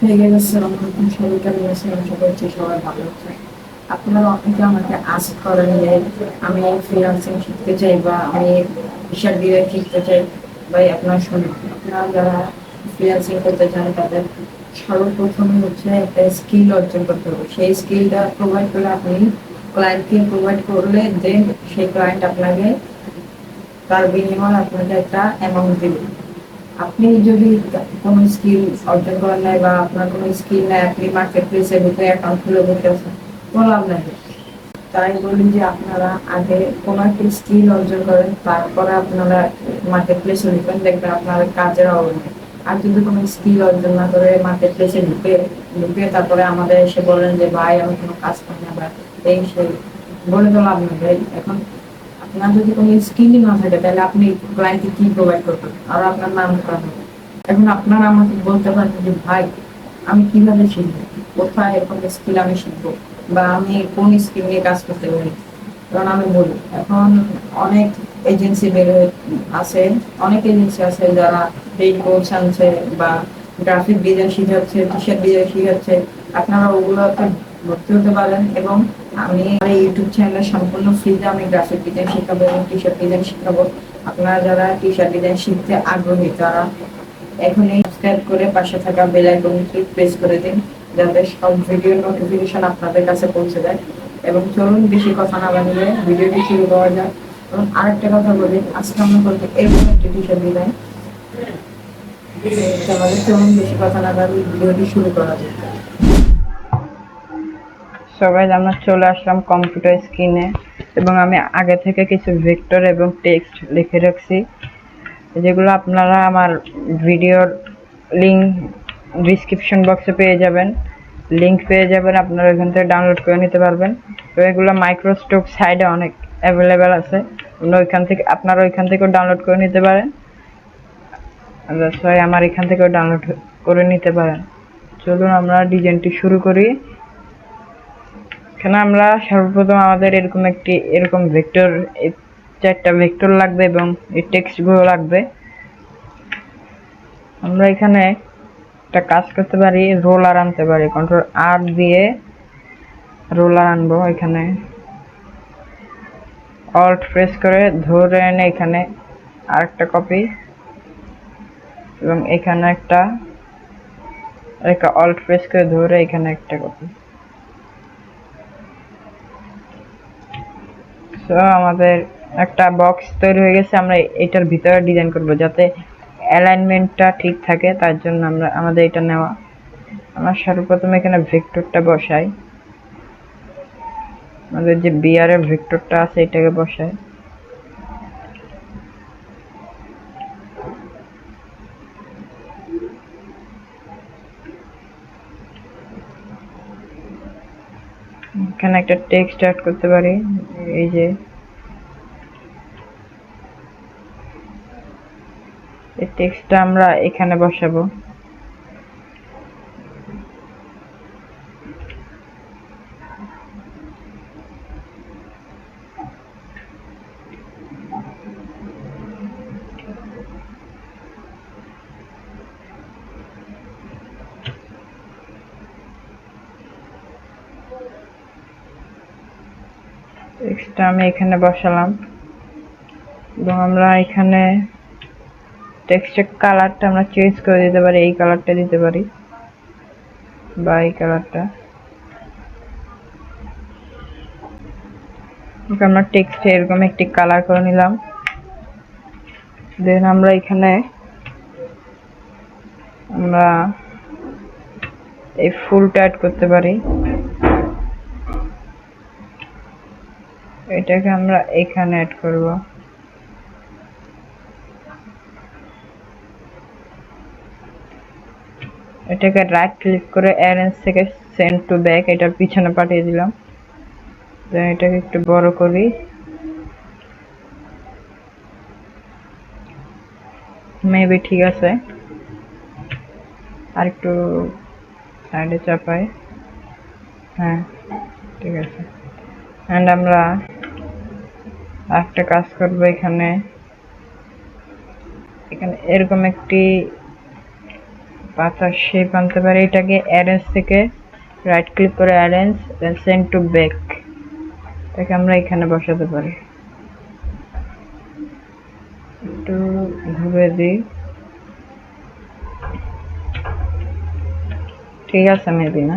হয়ে গেছে অন্যরকম সবাইকার গেছে আশা করছি সবাই ভালো আছে। আপনারা অনেকে আমাকে আস্ক করেন যে আমি ফ্রিল্যান্সিং শিখতে চাই বা আমি বিশাল ডিজাইন শিখতে চাই। ভাই আপনারা শুনুন, আপনারা যারা ফ্রিল্যান্সিং করতে চান তাদের সর্বপ্রথমে হচ্ছে একটা স্কিল অর্জন করতে হবে। সেই স্কিলটা প্রোভাইড করে আপনি ক্লায়েন্টকে প্রোভাইড করলে দেন সেই ক্লায়েন্ট আপনাকে তার বিনিময়ে আপনাকে একটা অ্যামাউন্ট দিবে। আপনি যদি কোনো স্কিল অর্জন করেন নাই বা আপনার কোনো স্কিল নাই, আপনি মার্কেট প্লেসে ঢুকে অ্যাকাউন্ট খুলে বসে আছেন, কোনো লাভ নাই। তাই বলি যে আপনারা আগে কোনো একটা স্কিল অর্জন করেন, তারপরে আপনারা মার্কেট প্লেসে ঢুকেন, দেখবেন আপনার কাজের অভাব নেই। আর যদি কোনো স্কিল অর্জন না করে মার্কেট প্লেসে ঢুকে ঢুকে তারপরে আমাদের এসে বলেন যে ভাই আমি কোনো কাজ পাই না বা এই সেই, বলে তো লাভ নেই ভাই। এখন আপনার যদি কোনো স্কিলই না থাকে তাহলে আপনি ক্লায়েন্টকে কি প্রোভাইড করবেন, আর আপনার নাম খারাপ হবে। এখন আপনারা আমাকে বলতে পারেন যে ভাই আমি কিভাবে শিখবো, কোথায় এরকম স্কিল আমি শিখবো, বা আমি কোন স্কিল নিয়ে কাজ করতে পারি। কারণ আমি বলি এখন অনেক এজেন্সি বের আছে, অনেক এজেন্সি আছে যারা পেইড কোর্স আনছে বা গ্রাফিক ডিজাইন শিখাচ্ছে, টি শার্ট ডিজাইন শিখাচ্ছে। আপনারা ওগুলোতে ভর্তি হতে পারেন এবং আমি আমার ইউটিউব চ্যানেলে সম্পূর্ণ ফ্রিতে আমি গ্রাফিক ডিজাইন শেখাবো এবং টি শার্ট ডিজাইন শেখাবো। আপনারা যারা টি শার্ট ডিজাইন শিখতে আগ্রহী তারা এখনই সাবস্ক্রাইব করে পাশে থাকা বেল আইকনটি প্রেস করে দিন, যাতে সব ভিডিও নোটিফিকেশন আপনাদের কাছে পৌঁছে যায়। এবং চলুন বেশি কথা না বানিয়ে ভিডিওটি শুরু করা যাক। এবং আরেকটা কথা বলি, আজকে আমরা করবো এরকম একটি টি শার্ট ডিজাইন। চলুন বেশি কথা না বানিয়ে ভিডিওটি শুরু করা যাক। সবাই আমরা চলে আসলাম কম্পিউটার স্ক্রিনে এবং আমি আগে থেকে কিছু ভেক্টর এবং টেক্সট লিখে রাখছি, যেগুলো আপনারা আমার ভিডিওর লিঙ্ক ডিসক্রিপশন বক্সে পেয়ে যাবেন, আপনারা এখান থেকে ডাউনলোড করে নিতে পারবেন। তো এগুলো মাইক্রোস্টক সাইডে অনেক অ্যাভেলেবেল আছে, আপনারা ওইখান থেকেও ডাউনলোড করে নিতে পারেন। আমার এখান থেকেও ডাউনলোড করে নিতে পারেন। চলুন আমরা ডিজাইনটি শুরু করি। এখানে আমরা সর্বপ্রথম আমাদের এরকম ভেক্টর, 4টা ভেক্টর লাগবে এবং এই টেক্সটগুলো লাগবে। আমরা এখানে একটা কাজ করতে পারি, রোলার আনতে পারি, কন্ট্রোল আর দিয়ে রোলার আনবো। এখানে অল্ট প্রেস করে ধরে এনে এখানে আরেকটা কপি এবং এখানে একটা অল্ট প্রেস করে ধরে এখানে একটা কপি। সো আমাদের একটা বক্স তৈরি হয়ে গেছে। আমরা এটার ভিতরে ডিজাইন করব যাতে অ্যালাইনমেন্টটা ঠিক থাকে, তার জন্য আমাদের এটা নেওয়া। আমরা সর্বপ্রথম এখানে ভেক্টরটা বসাই, আমাদের যে বিআর এর ভেক্টরটা আছে এটাকে বসাই। এখানে একটা টেক্সট অ্যাড করতে পারি, এই যে এই টেক্সটটা আমরা এখানে বসাবো। টেক্সটটা আমি এখানে বসালাম এবং আমরা এখানে টেক্সটের কালারটা আমরা চেঞ্জ করে দিতে পারি, এই কালারটা দিতে পারি বা এই কালারটা। আমরা টেক্সটে এরকম একটি কালার করে নিলাম। দেন আমরা এখানে এই ফুলটা অ্যাড করতে পারি, এটাকে আমরা এখানে অ্যাড করব। এটাকে রাইট ক্লিক করে অ্যারেঞ্জ থেকে সেন্ড টু ব্যাক এটার পিছনে পাঠিয়ে দিলাম। দেন এটাকে একটু বড় করি, মেবি ঠিক আছে। আর একটু সাইডে চাপাই, হ্যাঁ ঠিক আছে। এন্ড আমরা একটা কাজ করব, এখানে এরকম একটি পাতার শেপ আনতে পারি। এটাকে অ্যারেঞ্জ থেকে রাইট ক্লিক করে arrange, then send to back, এটাকে আমরা এখানে বসাতে পারি। একটু ঘুরে দিই, ঠিক আছে মেবি না।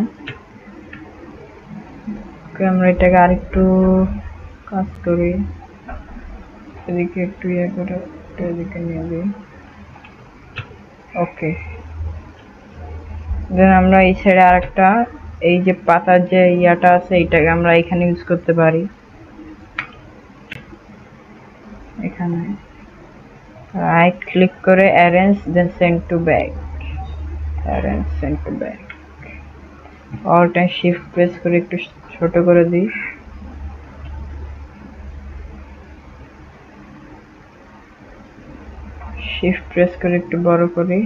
আমরা এটাকে আরেকটু কাজ করি, এদিকে একটু ইয়ে করে এদিকে নিয়ে দিই। ওকে, দেন আমরা এই সাইডে আরেকটা, এই যে পাতার যে ইয়াটা আছে এইটাকে আমরা এখানে ইউজ করতে পারি। এখানে রাইট ক্লিক করে arrange, then send to back, arrange send to back. All time shift press করে একটু ছোট করে দিই। শিফট প্রেস করে একটু বড় করি।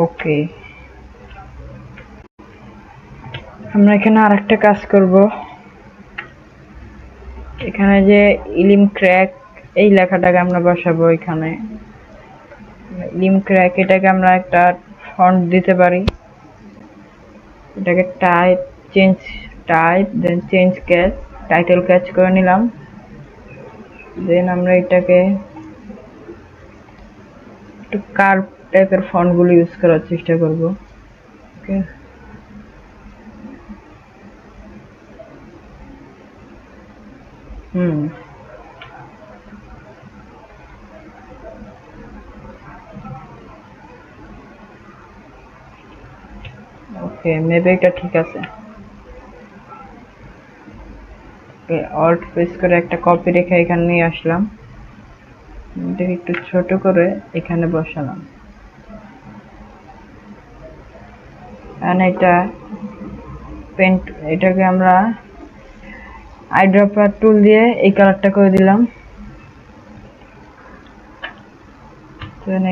ওকে, আমরা এখানে আরেকটা কাজ করব। এখানে যে ইলিম ক্র্যাক এই লেখাটাকে আমরা বসাবো এখানে। ইলিম ক্র্যাক এটাকে আমরা একটা ফন্ট দিতে পারি। এটাকে type then change catch, title catch করে নিলাম। দেন আমরা এটাকে একটু কার্ভ টাইপের ফন্ট গুলো ইউজ করার চেষ্টা করব। ওকে, ওকে মেবি এটা ঠিক আছে। অল্ট প্রেস করে একটা কপি রেখে এখানে নিয়ে আসলাম, এটাকে একটু ছোট করে এখানে বসালাম। এটা পেন্ট, এটাকে আমরা আইড্রপার টুল দিয়ে এই কালারটা করে দিলাম।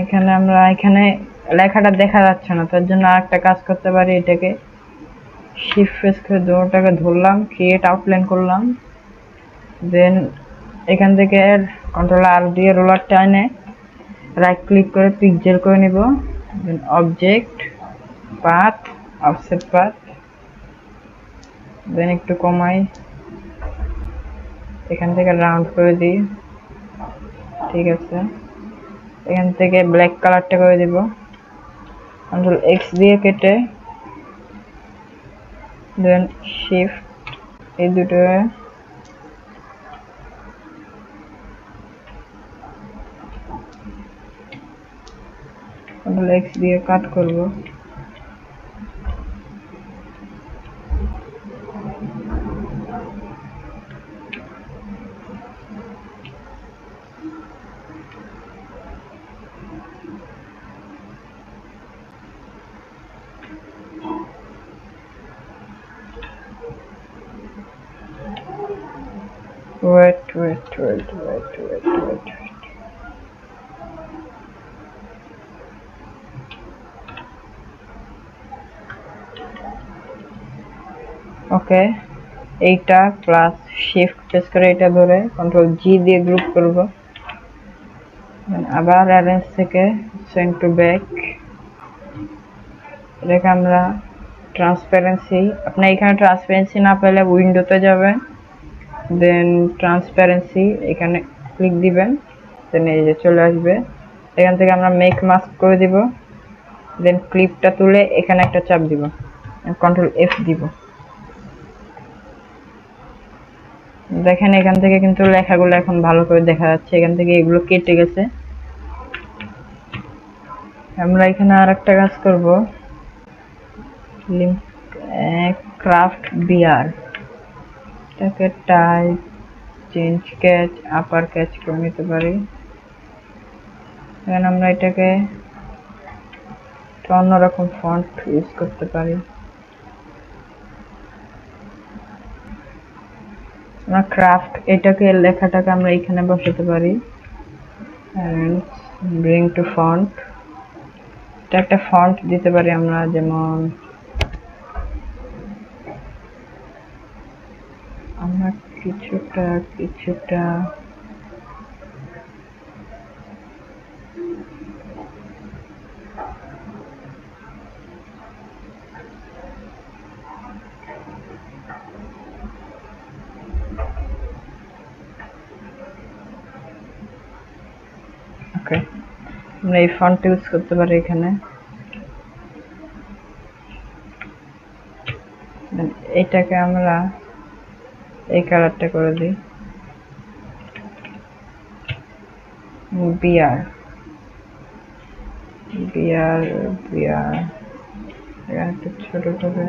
এখানে আমরা এখানে লেখাটা দেখা যাচ্ছে না, তার জন্য আরেকটা কাজ করতে পারি। এটাকে শিফট প্রেস করে দুটোটাকে ধরলাম, ক্রিয়েট আউটলাইন করলাম। দেন এখান থেকে কন্ট্রোল আর দিয়ে রোলার টাইনে রাইট ক্লিক করে পিক্সেল করে নিব। Then object, path, offset path, then একটু কমাই, এখান থেকে রাউন্ড করে দিই। ঠিক আছে, এখান থেকে ব্ল্যাক কালারটা করে দিব, কন্ট্রোল এক্স দিয়ে কেটে, দেন শিফট এই দুটো কন্ট্রোল এক্স দিয়ে কাট করব। wait. ওকে, এইটা প্লাস শিফট প্রেস করে এটা ধরে কন্ট্রোল জি দিয়ে গ্রুপ করব। আবার অ্যারেঞ্জ থেকে সেন্ড টু ব্যাক, এটাকে আমরা ট্রান্সপারেন্সি, আপনি এখানে ট্রান্সপারেন্সি না পেলে উইন্ডোতে যাবেন, দেন ট্রান্সপারেন্সি এখানে ক্লিক দিবেন, দেন এই যে চলে আসবে। এখান থেকে আমরা মেক মাস্ক করে দিব, দেন ক্লিপটা তুলে এখানে একটা চাপ দিব, কন্ট্রোল এফ দিব। দেখেন এখান থেকে কিন্তু লেখাগুলো এখন ভালো করে দেখা যাচ্ছে, এখান থেকে এগুলো কেটে গেছে। আমরা এখানে আর একটা কাজ করব, ক্রাফট বিআর, এটাকে টাইপ চেঞ্জ ক্যাচ আপার ক্যাচ করে নিতে পারি। এখন আমরা এটাকে অন্যরকম ফন্ট ইউজ করতে পারি। আমরা ক্রাফট এটাকে লেখাটাকে আমরা এখানে বসাতে পারি, ব্রিং টু ফন্ট, এটা একটা ফন্ট দিতে পারি আমরা, যেমন কিছুটা কিছুটা ওকে, আমরা এই ফন্ট ইউজ করতে পারি এখানে। এইটাকে আমরা এই কালারটা করে দিই, বিয়ার বিয়ার বিয়ার এখানে একটু ছোট করে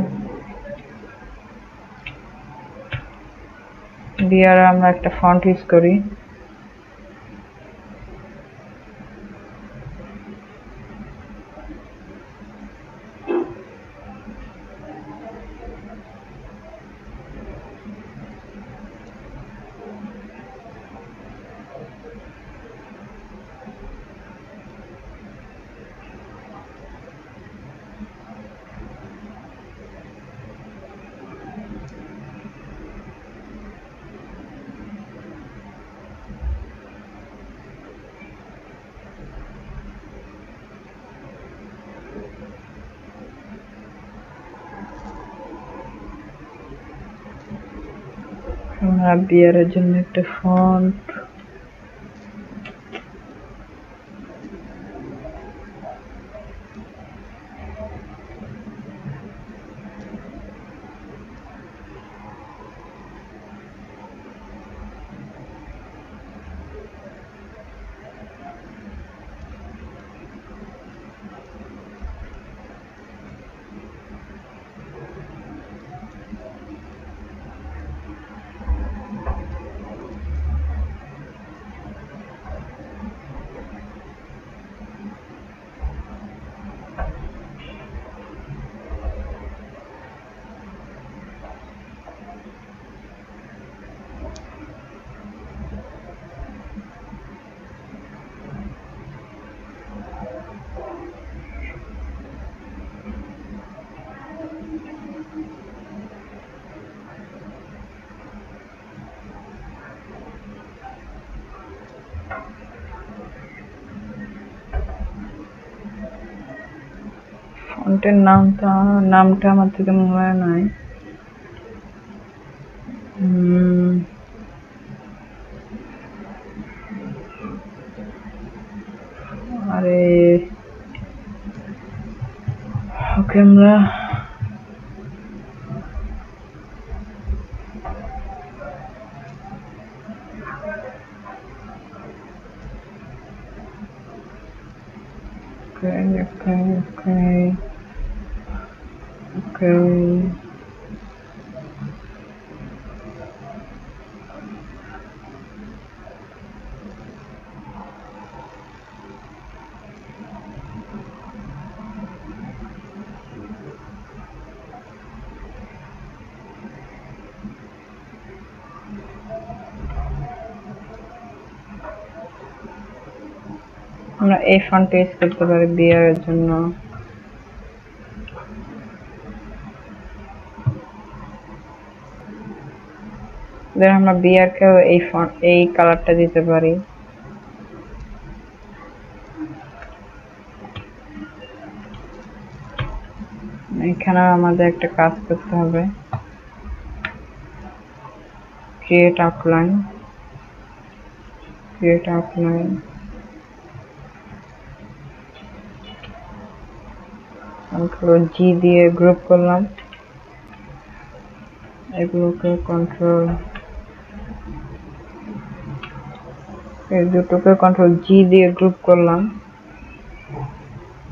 বিয়ার আমরা একটা ফন্ট ইউজ করি। আমরা বিয়ারের জন্য একটা ফন্ট ফন্টের নামটা আমার থেকে মনে নাই। আরে ওকে, আমরা Okay. আমরা এই ফন্ট ইউজ করতে পারি বিয়ারের জন্য। দেন আমরা বিয়ারকেও এই কালারটা দিতে পারি। এখানে আমাদের একটা কাজ করতে হবে, ক্রিয়েট আউটলাইন কন্ট্রোল জি দিয়ে গ্রুপ করলাম, এগুলোকে এই দুটোকে কন্ট্রোল জি দিয়ে গ্রুপ করলাম।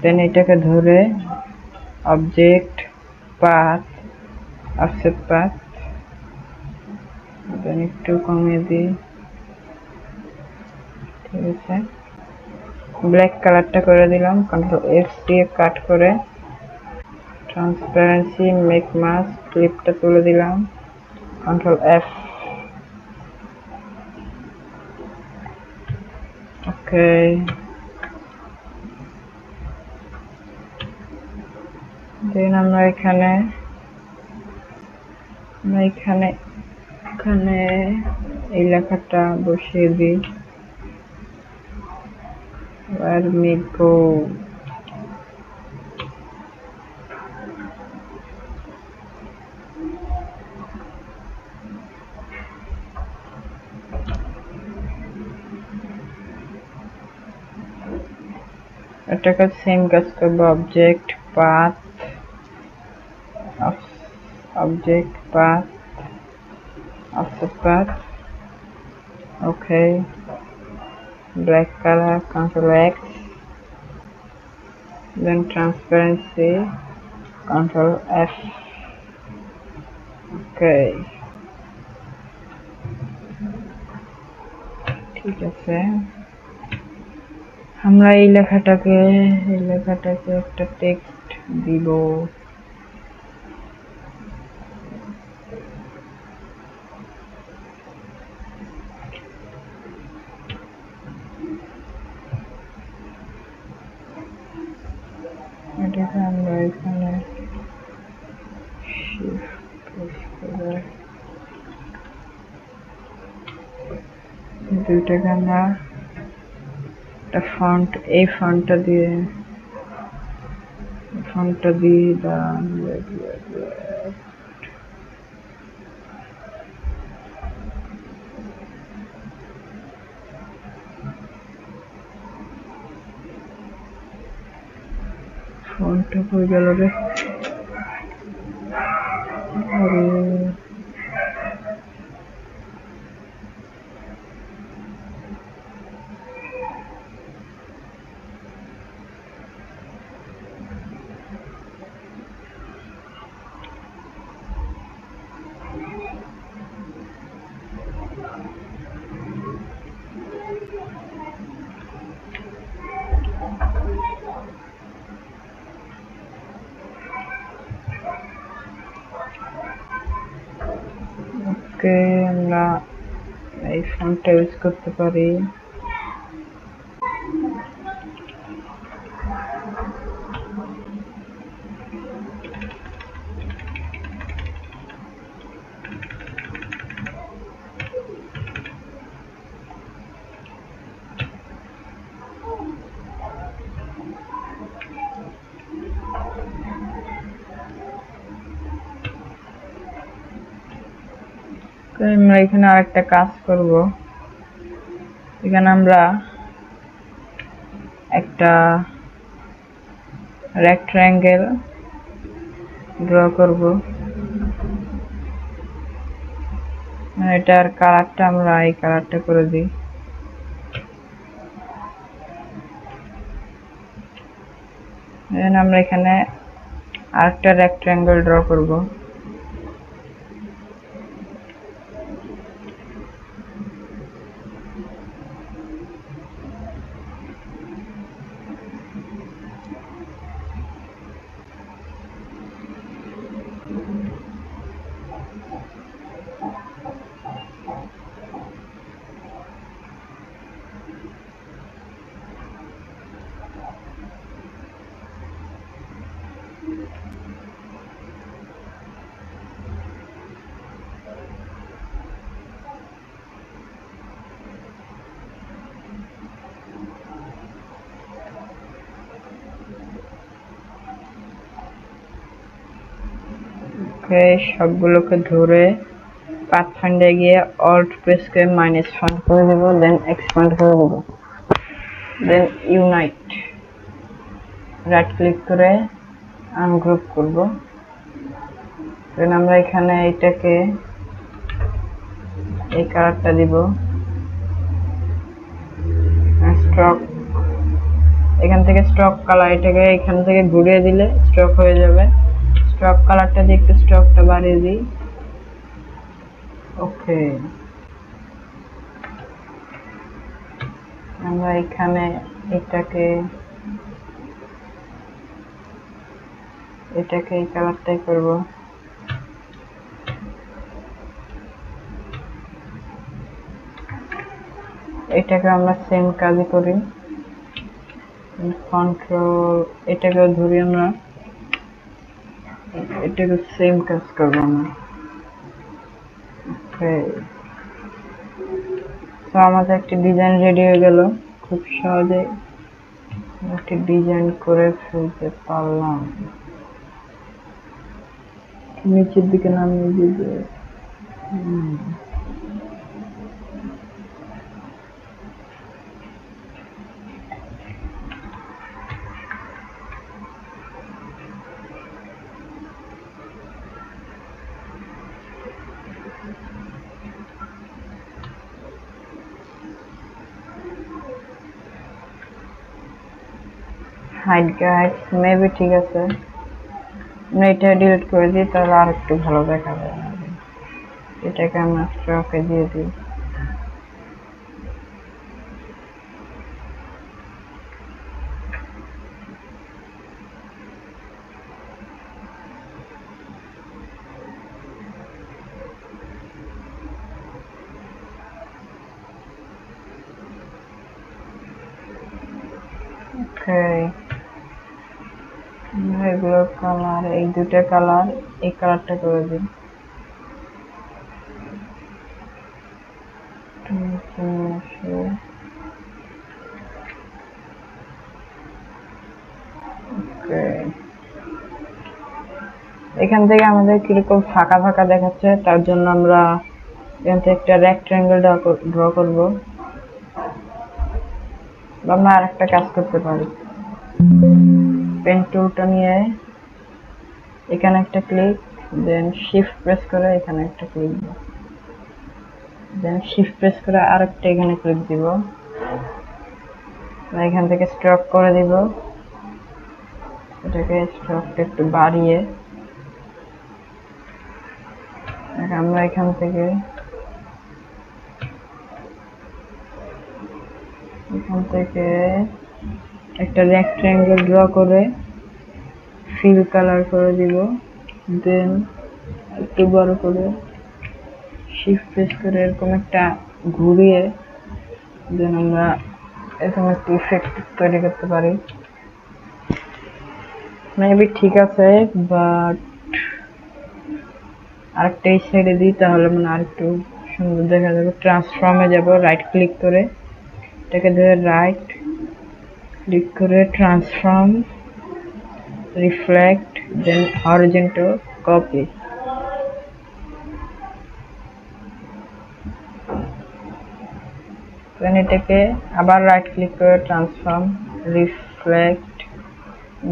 দেন এটাকে ধরে object path offset path then একটু কমিয়ে দিই, ঠিক আছে। ব্ল্যাক কালারটা করে দিলাম, কন্ট্রোল এক্স দিয়ে কাট করে ট্রান্সপারেন্সি মেক মাস্ক ক্লিপটা তুলে দিলাম, কন্ট্রোল এফ। ওকে, দেন আমরা এখানে এখানে এই লেখাটা বসিয়ে দিই, where me go। এটাকে সেম কাজ করবো, object path, object path, offset path, okay, black color, Ctrl X, then transparency, Ctrl F, okay, ঠিক আছে। আমরা এই লেখাটাকে একটা টেক্সট দিব। এটাকে আমরা এখানে দুইটাকে আমরা একটা ফন্ট, এই ফন্টটা দিয়ে দাম ফন্টটা হয়ে গেল রে। ওকে, আমরা এই ফন্টটা ইউজ করতে পারি। আমরা এখানে আরেকটা কাজ করব, এখানে আমরা একটা রেক্ট্যাঙ্গেল ড্র করব। এটার কালারটা আমরা এই কালারটা করে দিই। আমরা এখানে আরেকটা রেক্ট্যাঙ্গেল ড্র করব। সবগুলোকে ধরে পাথফাইন্ডারে গিয়ে অল্ট প্রেস করে মাইনাস ফান্ড করে দেব, দেন এক্সপ্যান্ড করে দেব, দেন ইউনাইট, রাইট ক্লিক করে আনগ্রুপ করব। দেন আমরা এখানে এটাকে এই কালারটা দিব, স্ট্রক, এখান থেকে স্ট্রক কালার, এটাকে এখান থেকে ঘুরিয়ে দিলে স্ট্রক হয়ে যাবে। স্ট্রক কালারটা দিয়ে একটু স্ট্রকটা বাড়িয়ে দিই। ওকে, আমরা এখানে এটাকে এই কালারটাই করব। এটাকে আমরা সেম কাজই করি, কন্ট্রোল, এটাকেও ধরি আমরা, এটাকে সেম কাজ করবো আমরা। ওকে, তো আমাদের একটি ডিজাইন রেডি হয়ে গেল। খুব সহজে একটি ডিজাইন করে ফেলতে পারলাম। নিচের দিকে নামিয়ে দিবে। হাইড গাইড মেবি ঠিক আছে, আমরা এটা ডিলিট করে দিই, তাহলে আর একটু ভালো দেখা যায়। এটাকে আমরা স্ট্রোকে দিয়ে দিই। ওকে, এগুলোর কালার, এই দুটো কালার, এই কালারটা করে দিই। এখান থেকে আমাদের কিরকম ফাঁকা ফাঁকা দেখাচ্ছে, তার জন্য আমরা এখান থেকে একটা রেক্ট্যাঙ্গেল ড্র করব। আমরা আর একটা কাজ করতে পারি, পেন টুলটা নিয়ে এখানে একটা ক্লিক, দেন শিফট প্রেস করে এখানে একটা ক্লিক দিব, দেন শিফট প্রেস করে আরেকটা এখানে ক্লিক দিব, এখান থেকে স্ট্রোক করে দিব। এটাকে স্ট্রোকটা একটু বাড়িয়ে আমরা এখান থেকে একটা রেক্ট্যাঙ্গেল ড্র করে ফিল কালার করে দিব, দেন একটু বড় করে শিফট প্রেস করে এরকম একটা ঘুরিয়ে দেন আমরা এরকম একটা ইফেক্ট তৈরি করতে পারি। মেবি ঠিক আছে, বাট আরেকটা এই সাইডে দিই, তাহলে মানে আরেকটু সুন্দর দেখা যাবে। ট্রান্সফর্মে যাব, রাইট ক্লিক করে এটাকে ধরে রাইট ক্লিক করে ট্রান্সফর্ম, রিফ্লেক্ট, দেন হরিজন্টাল কপি। দেন এটাকে আবার রাইট ক্লিক করে ট্রান্সফর্ম, রিফ্লেক্ট,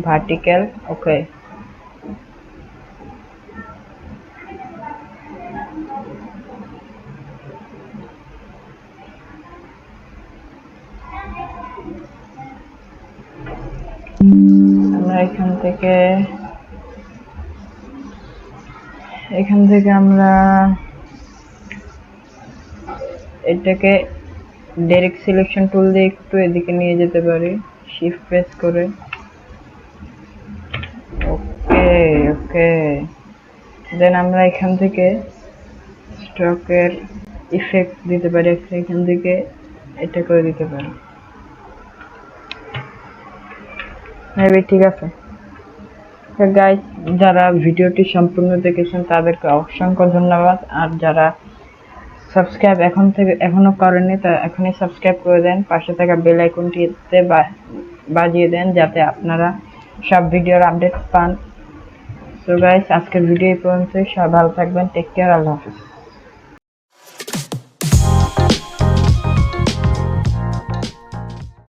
ভার্টিক্যাল। ওকে, আমরা এখান থেকে আমরা এটাকে ডাইরেক্ট সিলেকশন টুল দিয়ে একটু এদিকে নিয়ে যেতে পারি, শিফট প্রেস করে। ওকে ওকে, দেন আমরা এখান থেকে স্ট্রোকের ইফেক্ট দিতে পারি, এখান থেকে এটা করে দিতে পারি। মেবি ঠিক আছে। গাইস, যারা ভিডিওটি সম্পূর্ণ দেখেছেন তাদেরকে অসংখ্য ধন্যবাদ। আর যারা সাবস্ক্রাইব এখনো করেননি, তা এখনই সাবস্ক্রাইব করে দেন, পাশে থাকা বেল আইকনটিতে বাজিয়ে দেন, যাতে আপনারা সব ভিডিওর আপডেট পান। সো গাইস, আজকের ভিডিও এই পর্যন্তই। সবাই ভালো থাকবেন, টেক কেয়ার, আল্লাহ হাফেজ।